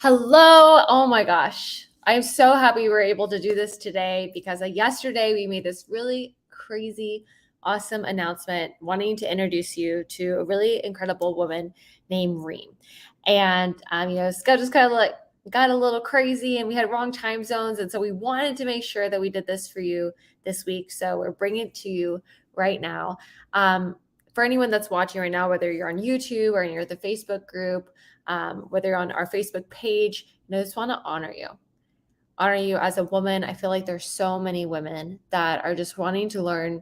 Hello. Oh my gosh. I'm so happy we were able to do this today because yesterday we made this really crazy, awesome announcement wanting to introduce you to a really incredible woman named Reem. And, schedules kind of like got a little crazy and we had wrong time zones. And so we wanted to make sure that we did this for you this week. So we're bringing it to you right now. For anyone that's watching right now, whether you're on YouTube or you're at the Facebook group, whether you're on our Facebook page, I just want to honor you as a woman. I feel like there's so many women that are just wanting to learn,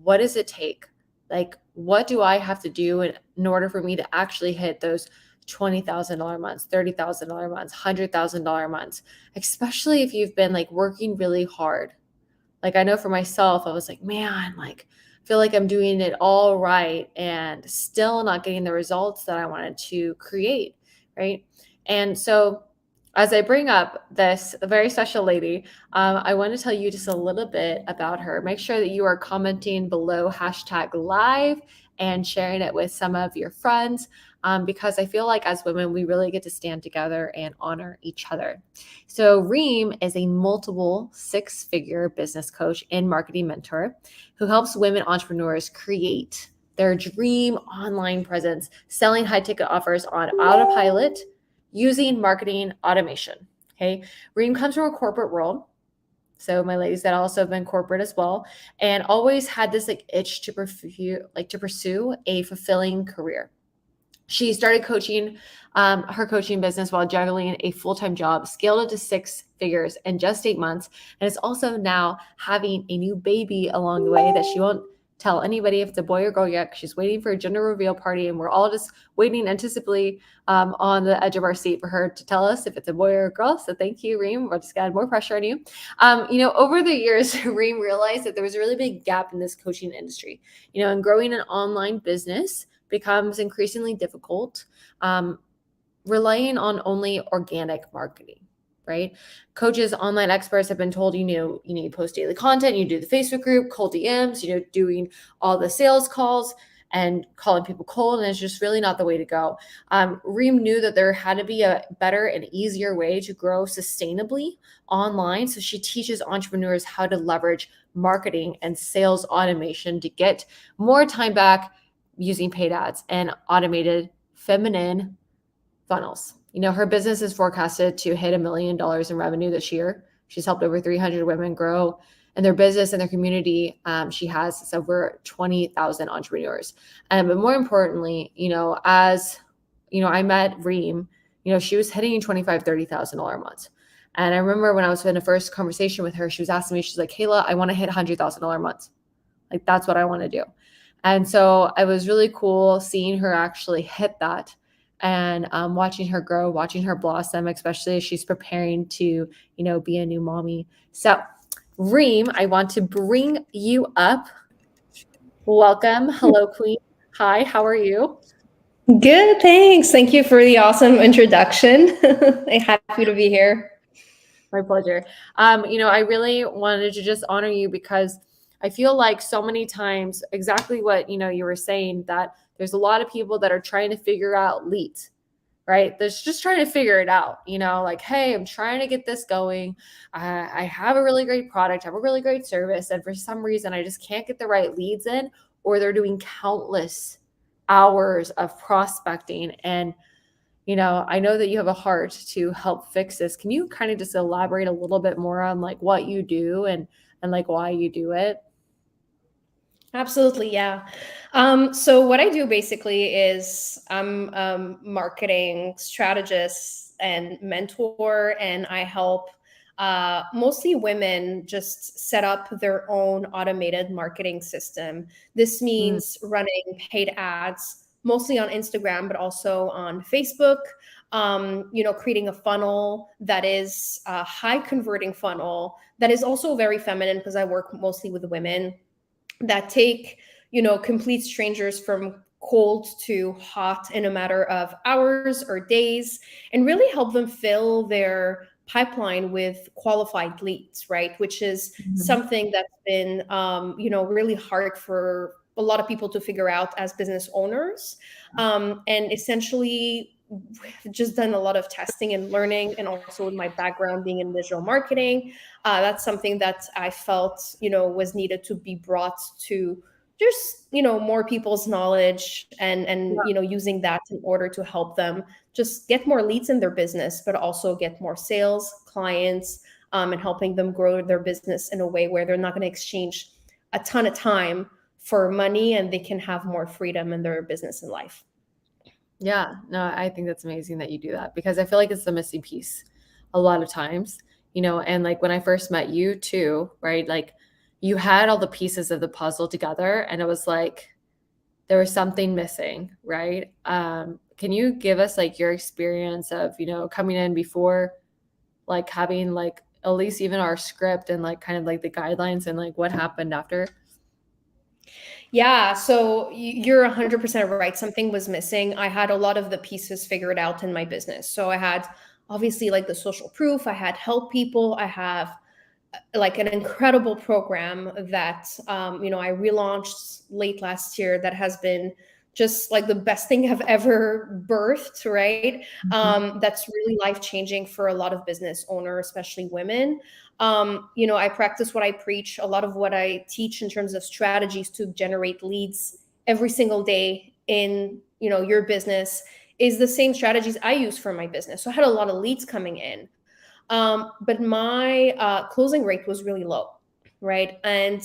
what does it take? Like, what do I have to do in order for me to actually hit those $20,000 months, $30,000 months, $100,000 months, especially if you've been like working really hard. Like, I know for myself, I was like, man, like, I feel like I'm doing it all right and still not getting the results that I wanted to create, right? And so, as I bring up this very special lady, I want to tell you just a little bit about her. Make sure that you are commenting below #live and sharing it with some of your friends, because I feel like as women, we really get to stand together and honor each other. So Reem is a multiple six-figure business coach and marketing mentor who helps women entrepreneurs create their dream online presence, selling high-ticket offers on autopilot using marketing automation. Okay. Reem comes from a corporate world. So my ladies that also have been corporate as well, and always had this like itch to pursue a fulfilling career. She started coaching her coaching business while juggling a full-time job, scaled it to 6 figures in just 8 months, and is also now having a new baby along the way that she won't tell anybody if it's a boy or girl yet. She's waiting for a gender reveal party, and we're all just waiting anticipatively on the edge of our seat for her to tell us if it's a boy or a girl. So thank you, Reem. We're just gonna add more pressure on you. Over the years, Reem realized that there was a really big gap in this coaching industry. And growing an online business becomes increasingly difficult, relying on only organic marketing, right? Coaches, online experts have been told, you need to post daily content, you do the Facebook group, cold DMs, doing all the sales calls and calling people cold, and it's just really not the way to go. Reem knew that there had to be a better and easier way to grow sustainably online. So she teaches entrepreneurs how to leverage marketing and sales automation to get more time back using paid ads and automated feminine funnels. Her business is forecasted to hit $1 million in revenue this year. She's helped over 300 women grow in their business and their community. She has over 20,000 entrepreneurs. But more importantly, as I met Reem, she was hitting $25,000, $30,000 months. And I remember when I was in the first conversation with her, she was asking me, she's like, Kayla, I want to hit $100,000 months. Like, that's what I want to do. And so it was really cool seeing her actually hit that and watching her grow, watching her blossom, especially as she's preparing to, be a new mommy. So Reem, I want to bring you up. Welcome. Hello, Queen. Hi, how are you? Good, thanks. Thank you for the awesome introduction. I'm happy to be here. My pleasure. I really wanted to just honor you because I feel like so many times exactly what, you were saying, that there's a lot of people that are trying to figure out leads, right? There's just trying to figure it out, like, hey, I'm trying to get this going. I have a really great product, I have a really great service. And for some reason, I just can't get the right leads in, or they're doing countless hours of prospecting. And I know that you have a heart to help fix this. Can you kind of just elaborate a little bit more on like what you do and like why you do it? Absolutely, yeah. So what I do basically is I'm a marketing strategist and mentor, and I help mostly women just set up their own automated marketing system. This Mm, means running paid ads, mostly on Instagram, but also on Facebook. Creating a funnel that is a high converting funnel that is also very feminine, because I work mostly with women that take complete strangers from cold to hot in a matter of hours or days, and really help them fill their pipeline with qualified leads, right? Which is mhm. something that's been really hard for a lot of people to figure out as business owners. And essentially we've just done a lot of testing and learning, and also with my background being in digital marketing, that's something that I felt, was needed to be brought to just, more people's knowledge, and using that in order to help them just get more leads in their business, but also get more sales clients, and helping them grow their business in a way where they're not going to exchange a ton of time for money, and they can have more freedom in their business and life. Yeah, no, I think that's amazing that you do that because I feel like it's the missing piece a lot of times, and like when I first met you too, right? Like you had all the pieces of the puzzle together and it was like there was something missing, right? Can you give us like your experience of, coming in before like having like at least even our script and like kind of like the guidelines and like what happened after? Yeah, so you're 100% right. Something was missing. I had a lot of the pieces figured out in my business. So I had obviously like the social proof, I had help people, I have like an incredible program that I relaunched late last year that has been just like the best thing I've ever birthed, right? Mhm. That's really life changing for a lot of business owners, especially women. I practice what I preach. A lot of what I teach in terms of strategies to generate leads every single day in your business is the same strategies I use for my business. So I had a lot of leads coming in, but my closing rate was really low, right? And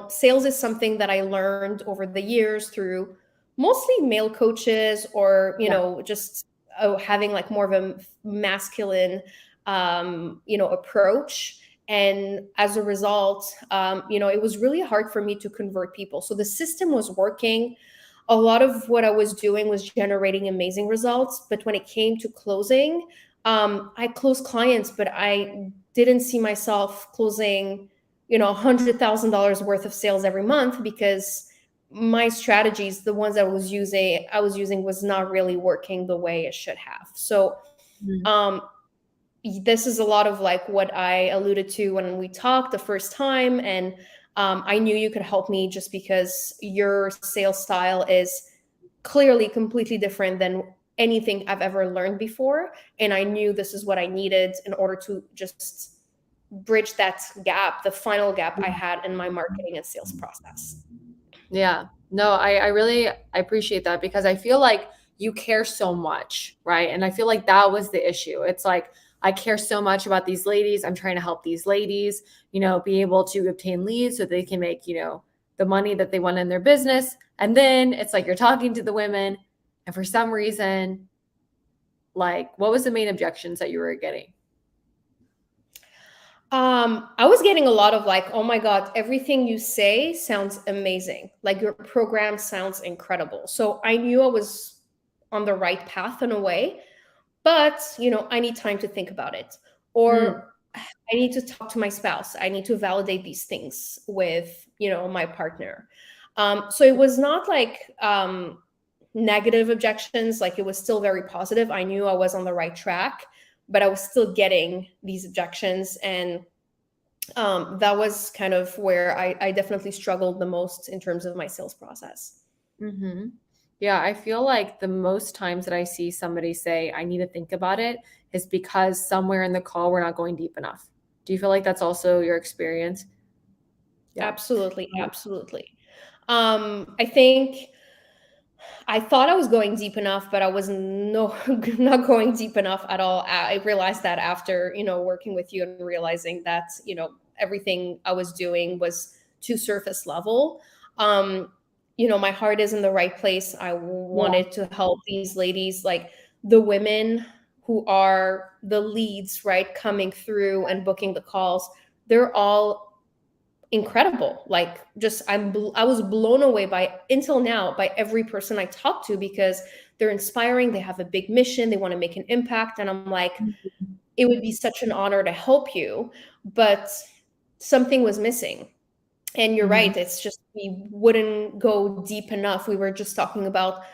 sales is something that I learned over the years through mostly male coaches, or Yeah. just having like more of a masculine approach. And as a result, it was really hard for me to convert people. So the system was working. A lot of what I was doing was generating amazing results. But when it came to closing, I closed clients, but I didn't see myself closing, $100,000 worth of sales every month, because my strategies, the ones I was using was not really working the way it should have. So, Mhm. um, this is a lot of like what I alluded to when we talked the first time. And I knew you could help me just because your sales style is clearly completely different than anything I've ever learned before. And I knew this is what I needed in order to just bridge that gap, the final gap I had in my marketing and sales process. Yeah. No, I really I appreciate that because I feel like you care so much, right? And I feel like that was the issue. It's like I care so much about these ladies. I'm trying to help these ladies, be able to obtain leads so they can make, the money that they want in their business. And then it's like you're talking to the women, and for some reason, like what was the main objections that you were getting? I was getting a lot of like, oh my God, everything you say sounds amazing. Like your program sounds incredible. So I knew I was on the right path in a way, but I need time to think about it. Mm, Or I need to talk to my spouse. I need to validate these things with, my partner. So it was not like negative objections, like it was still very positive. I knew I was on the right track, but I was still getting these objections. And that was kind of where I definitely struggled the most in terms of my sales process. hmm Yeah, I feel like the most times that I see somebody say, I need to think about it, is because somewhere in the call we're not going deep enough. Do you feel like that's also your experience? Yeah. Absolutely, absolutely. I think I thought I was going deep enough, but I was no not going deep enough at all. I realized that after, working with you and realizing that, everything I was doing was too surface level. Um, my heart is in the right place. I Yeah. wanted to help these ladies, like the women who are the leads, right, coming through and booking the calls. They're all incredible. Like just I was blown away by, until now, by every person I talk to, because they're inspiring, they have a big mission, they want to make an impact, and I'm like, Mhm. it would be such an honor to help you, but something was missing. And you're Mhm. right, it's just we wouldn't go deep enough. We were just talking about,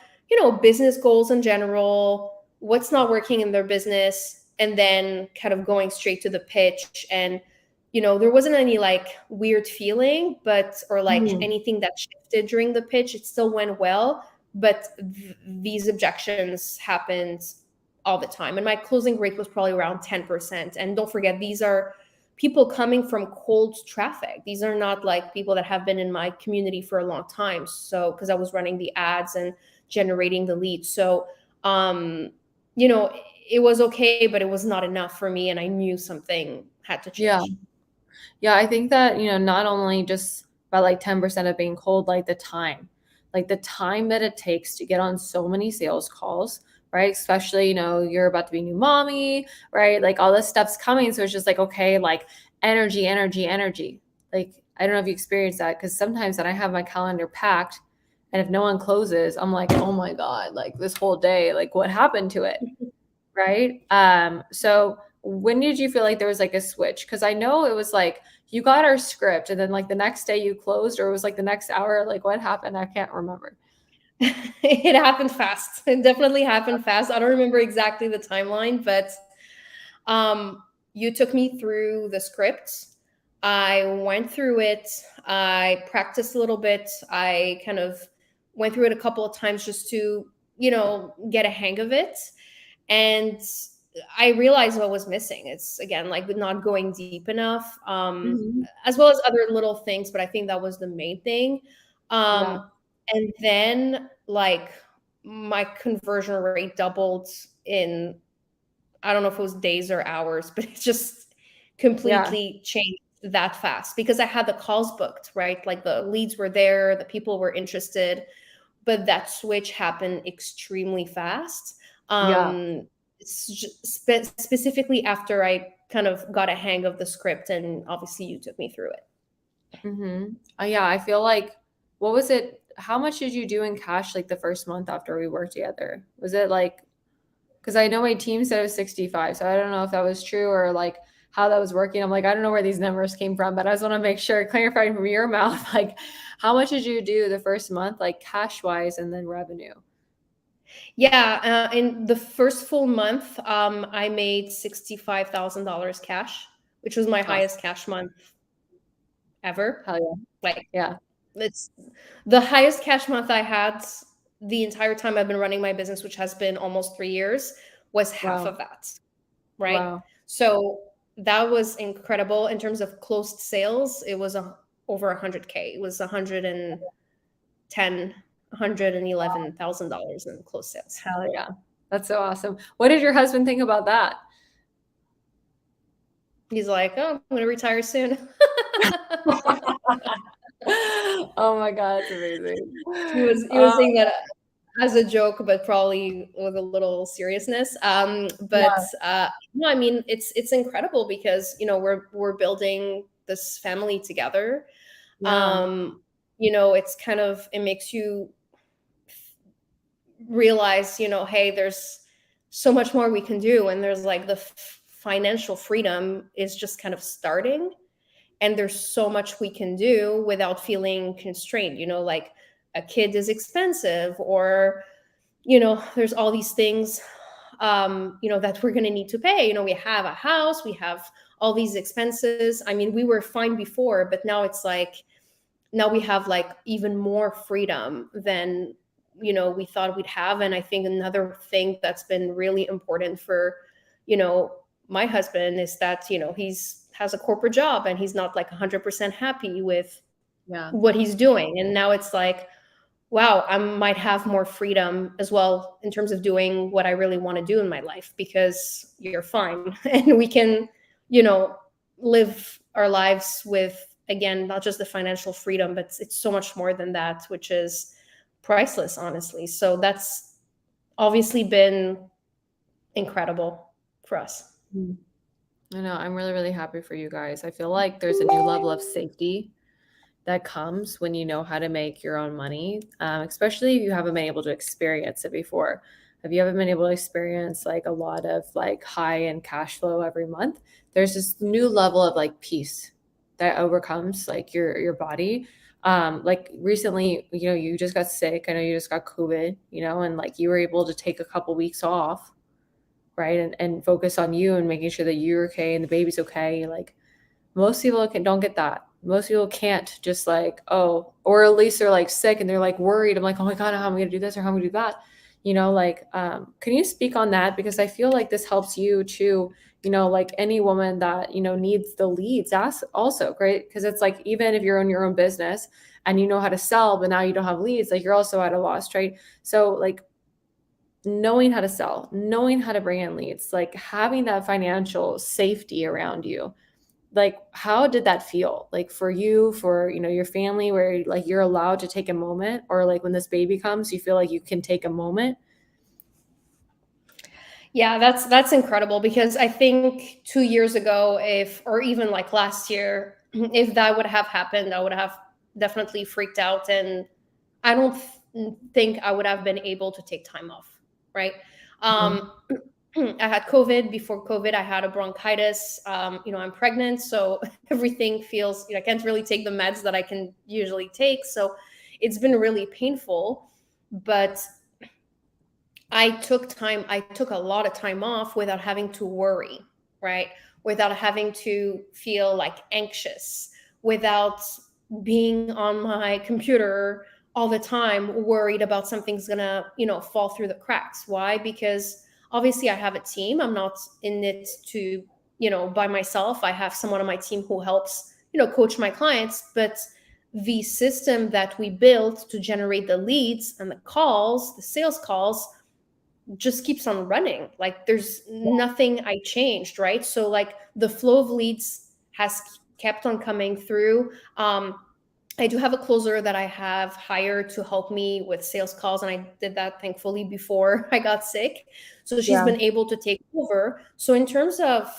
business goals in general, what's not working in their business, and then kind of going straight to the pitch. And, there wasn't any like weird feeling, or like Mhm. anything that shifted during the pitch. It still went well, but these objections happened all the time. And my closing rate was probably around 10%. And don't forget, these are people coming from cold traffic. These are not like people that have been in my community for a long time. So, because I was running the ads and generating the leads. So, you know, it was okay, but it was not enough for me. And I knew something had to Yeah. change. Yeah, I think that, not only just by like 10% of being cold, like the time that it takes to get on so many sales calls, right? Especially, you're about to be a new mommy, right? Like all this stuff's coming. So it's just like, okay, like energy, energy, energy. Like, I don't know if you experience that because sometimes when I have my calendar packed and if no one closes, I'm like, oh my God, like this whole day, like what happened to it? Right? So when did you feel like there was like a switch? Because I know it was like you got our script and then like the next day you closed, or it was like the next hour. Like what happened? I can't remember. It happened fast. It definitely happened fast. I don't remember exactly the timeline, but you took me through the script. I went through it. I practiced a little bit. I kind of went through it a couple of times just to, get a hang of it. And I realized what was missing. It's again like not going deep enough, Mhm. as well as other little things, but I think that was the main thing. Yeah. And then like my conversion rate doubled in, I don't know if it was days or hours, but it just Yeah. completely changed that fast because I had the calls booked, right? Like the leads were there, the people were interested, but that switch happened extremely fast. Yeah. Specifically after I kind of got a hang of the script, and obviously you took me through it. Yeah. I feel like, what was it? How much did you do in cash like the first month after we worked together? Was it like, because I know my team said it was 65. So I don't know if that was true or like how that was working. I'm like, I don't know where these numbers came from, but I just want to make sure, clarifying from your mouth, like how much did you do the first month, like cash wise and then revenue? Yeah, in the first full month, I made $65,000 cash, which was my Awesome. highest cash month ever. Hell Like yeah. it's the highest cash month I had the entire time I've been running my business, which has been almost 3 years, was half Wow. of that, right? Wow. So that was incredible. In terms of closed sales, it was over 100K. It was 111,000 in closed sales. Hell yeah. That's so awesome. What did your husband think about that? He's like, "Oh, I'm gonna retire soon." Oh my God, it's amazing. He was saying that as a joke, but probably with a little seriousness. But Yeah, no, I mean it's incredible because we're building this family together. yeah, It's kind of, it makes you realize, hey, there's so much more we can do, and there's like the financial freedom is just kind of starting, and there's so much we can do without feeling constrained. Like a kid is expensive, or there's all these things that we're going to need to pay. We have a house, we have all these expenses. I mean, we were fine before, but now it's like, now we have like even more freedom than we thought we'd have. And I think another thing that's been really important for you know my husband is that he's has a corporate job, and he's not like 100% happy with yeah. what he's doing. And now it's like, wow, I might have more freedom as well in terms of doing what I really want to do in my life, because you're fine and we can, you know, live our lives with, again, not just the financial freedom, but it's so much more than that, which is priceless, honestly. So that's obviously been incredible for us. Mm. I know. I'm really, really happy for you guys. I feel like there's a new level of safety that comes when you know how to make your own money, especially if you haven't been able to experience it before. If you haven't been able to experience like a lot of like high end cash flow every month, there's this new level of like peace that overcomes like your body. Like recently, you just got sick. I know you just got COVID, and like you were able to take a couple weeks off, right? And focus on you and making sure that you're okay and the baby's okay. Like most people don't get that. Most people can't just like, oh, or at least they're like sick and they're like worried. I'm like, oh my God, how am I gonna do this or how am I gonna do that? Can you speak on that? Because I feel like this helps you too, like any woman that, needs the leads. That's also great. Cause it's like, even if you're in your own business and you know how to sell, but now you don't have leads, like you're also at a loss, right? So like knowing how to sell, knowing how to bring in leads, like having that financial safety around you, like how did that feel like for you, for your family, where like you're allowed to take a moment, or like when this baby comes you feel like you can take a moment? Yeah, that's incredible, because I think 2 years ago, if or even like last year, if that would have happened, I would have definitely freaked out, and I don't think I would have been able to take time off, right? Mhm. Um, I had COVID. Before COVID, I had a bronchitis. I'm pregnant, so everything feels, I can't really take the meds that I can usually take. So it's been really painful. But I took a lot of time off without having to worry, right? Without having to feel like anxious, without being on my computer all the time worried about something's gonna, fall through the cracks. Why? Because obviously I have a team. I'm not in it to, by myself. I have someone on my team who helps, coach my clients, but the system that we built to generate the leads and the calls, the sales calls, just keeps on running. Like there's nothing I changed, right? So like the flow of leads has kept on coming through. I do have a closer that I have hired to help me with sales calls, and I did that thankfully before I got sick. So she's Yeah. been able to take over. So in terms of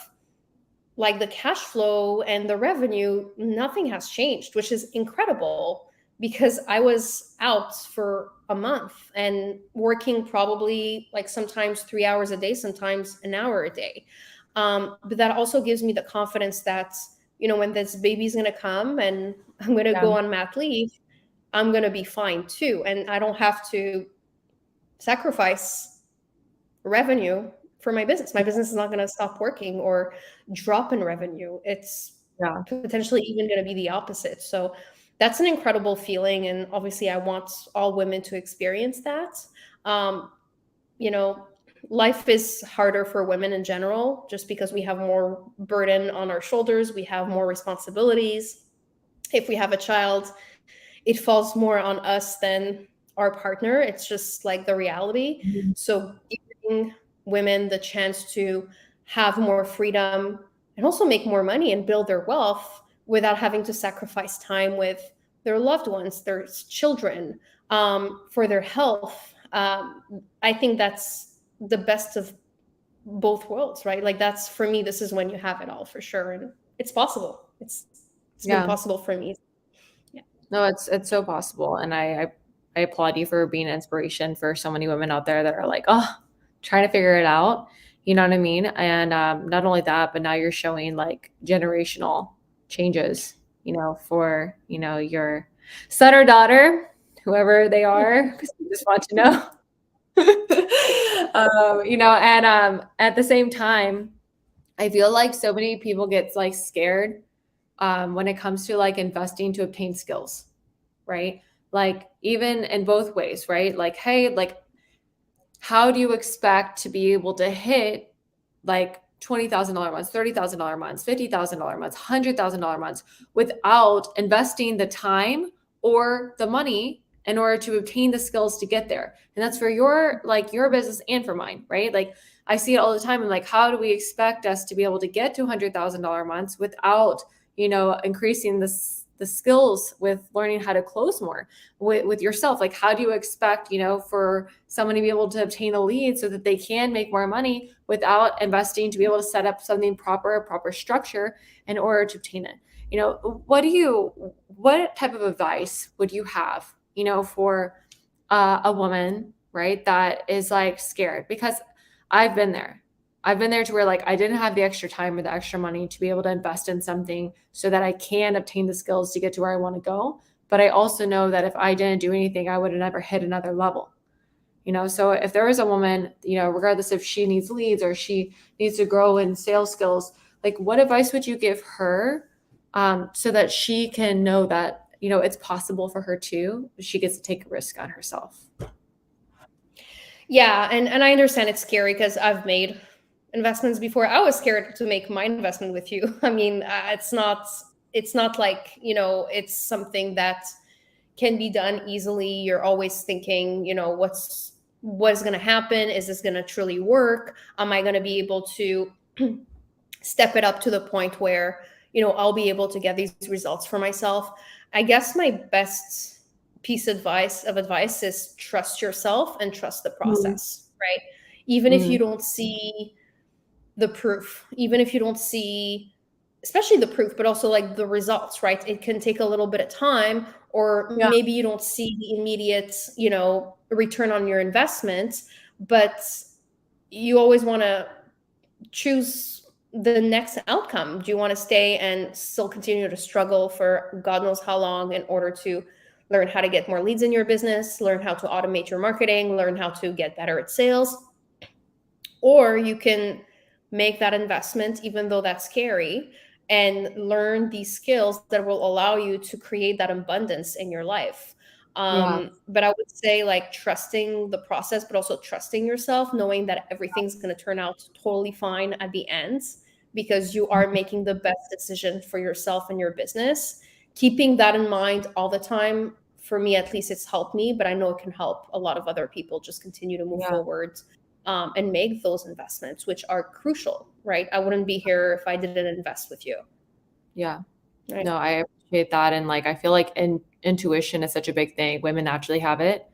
like the cash flow and the revenue, nothing has changed, which is incredible, because I was out for a month and working probably like sometimes 3 hours a day, sometimes an hour a day. But that also gives me the confidence that, when this baby's going to come and I'm going to Yeah. go on mat leave, I'm going to be fine too. And I don't have to sacrifice revenue for my business. My business is not going to stop working or drop in revenue. It's Yeah. potentially even going to be the opposite. So that's an incredible feeling. And obviously, I want all women to experience that. Um, you know, Life is harder for women in general just because we have more burden on our shoulders, we have more responsibilities. If we have a child, it falls more on us than our partner. It's just like the reality. Mhm. So giving women the chance to have more freedom and also make more money and build their wealth without having to sacrifice time with their loved ones, their children, for their health. I think that's the best of both worlds, right? Like that's for me, this is when you have it all for sure. And it's possible. It's been Yeah. possible for me. Yeah. No, it's so possible, and I applaud you for being an inspiration for so many women out there that are like, oh, trying to figure it out. You know what I mean? And not only that, but now you're showing like generational changes. For your son or daughter, whoever they are, because you just want to know. And at the same time, I feel like so many people get like scared when it comes to like investing to obtain skills, right? Like even in both ways, right? Like, hey, like how do you expect to be able to hit like $20,000 months, $30,000 months, $50,000 months, $100,000 months without investing the time or the money in order to obtain the skills to get there? And that's for your business and for mine, right? Like I see it all the time. And like, how do we expect us to be able to get to $100,000 months without, increasing the skills with learning how to close more with yourself? Like how do you expect for someone to be able to obtain a lead so that they can make more money without investing to be able to set up something proper structure in order to obtain it? What type of advice would you have for a woman, right, that is like scared? Because I've been there. I've been there to where like I didn't have the extra time or the extra money to be able to invest in something so that I can obtain the skills to get to where I want to go. But I also know that if I didn't do anything, I would have never hit another level. So if there is a woman, regardless if she needs leads or she needs to grow in sales skills, like what advice would you give her so that she can know that, it's possible for her too. She gets to take a risk on herself. Yeah, and I understand it's scary because I've made investments before. I was scared to make my investment with you. I mean, it's not like, it's something that can be done easily. You're always thinking, what's going to happen? Is this going to truly work? Am I going to be able to step it up to the point where, I'll be able to get these results for myself? I guess my best piece of advice is trust yourself and trust the Mm-hmm. process, right? Even if you don't see the proof, even if you don't see, especially the proof, but also like the results, right? It can take a little bit of time, or Yeah. maybe you don't see the immediate, return on your investment, but you always want to choose the next outcome. Do you want to stay and still continue to struggle for God knows how long in order to learn how to get more leads in your business, learn how to automate your marketing, learn how to get better at sales? Or you can make that investment, even though that's scary, and learn these skills that will allow you to create that abundance in your life. Yeah. But I would say, like, trusting the process, but also trusting yourself, knowing that everything's going to turn out totally fine at the end because you are making the best decision for yourself and your business. Keeping that in mind all the time, for me at least, it's helped me, but I know it can help a lot of other people just continue to move Yeah. forward, and make those investments, which are crucial, right? I wouldn't be here if I didn't invest with you. Yeah. Right. No, I appreciate that. And like, I feel like intuition is such a big thing. Women naturally have it.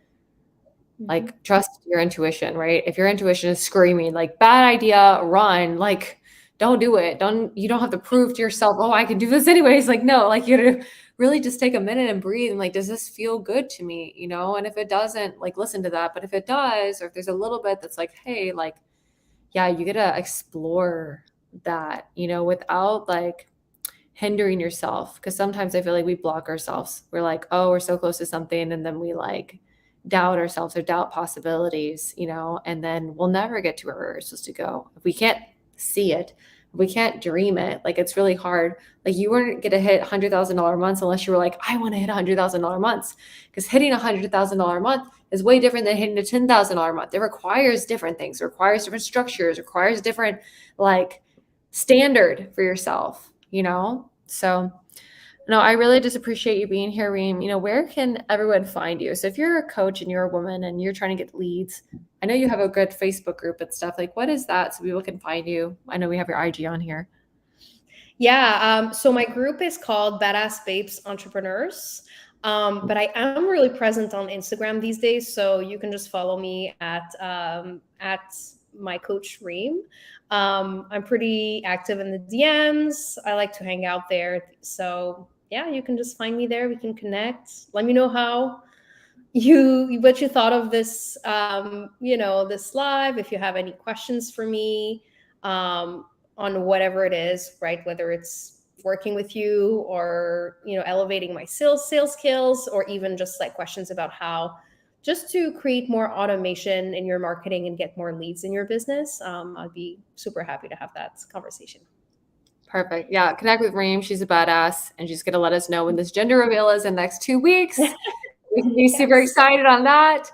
Like, trust your intuition, right? If your intuition is screaming like bad idea, run, like don't do it. You don't have to prove to yourself, oh, I can do this anyways. Like, no, like you gotta really just take a minute and breathe and like, does this feel good to me? And if it doesn't, like listen to that. But if it does, or if there's a little bit that's like, hey, like, yeah, you gotta explore that, without like hindering yourself. Cause sometimes I feel like we block ourselves. We're like, oh, we're so close to something. And then we like doubt ourselves or doubt possibilities, and then we'll never get to where we're supposed to go. If we can't see it, if we can't dream it, like it's really hard. Like you weren't going to hit $100,000 months unless you were like, I want to hit $100,000 months, because hitting $100,000 month is way different than hitting a $10,000 month. It requires different things, it requires different structures, requires different like standard for yourself, So no, I really just appreciate you being here, Reem. Where can everyone find you? So if you're a coach and you're a woman and you're trying to get leads, I know you have a good Facebook group and stuff. Like, what is that so people can find you? I know we have your IG on here. Yeah. So my group is called Badass Babes Entrepreneurs. But I am really present on Instagram these days, so you can just follow me at my coach Reem. I'm pretty active in the DMs. I like to hang out there. So yeah, you can just find me there. We can connect. Let me know what you thought of this, this live. If you have any questions for me, on whatever it is, right? Whether it's working with you or, elevating my sales skills, or even just like questions about how just to create more automation in your marketing and get more leads in your business. I'd be super happy to have that conversation. Perfect. Yeah. Connect with Reem. She's a badass and she's going to let us know when this gender reveal is in the next 2 weeks. We can be super excited on that.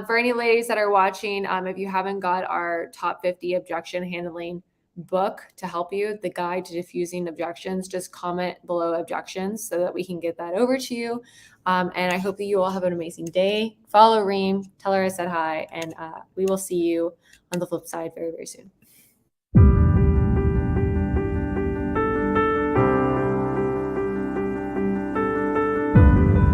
For any ladies that are watching, if you haven't got our top 50 objection handling book to help you, the guide to diffusing objections, just comment below objections so that we can get that over to you. And I hope that you all have an amazing day. Follow Reem, tell her I said hi, and we will see you on the flip side very, very soon.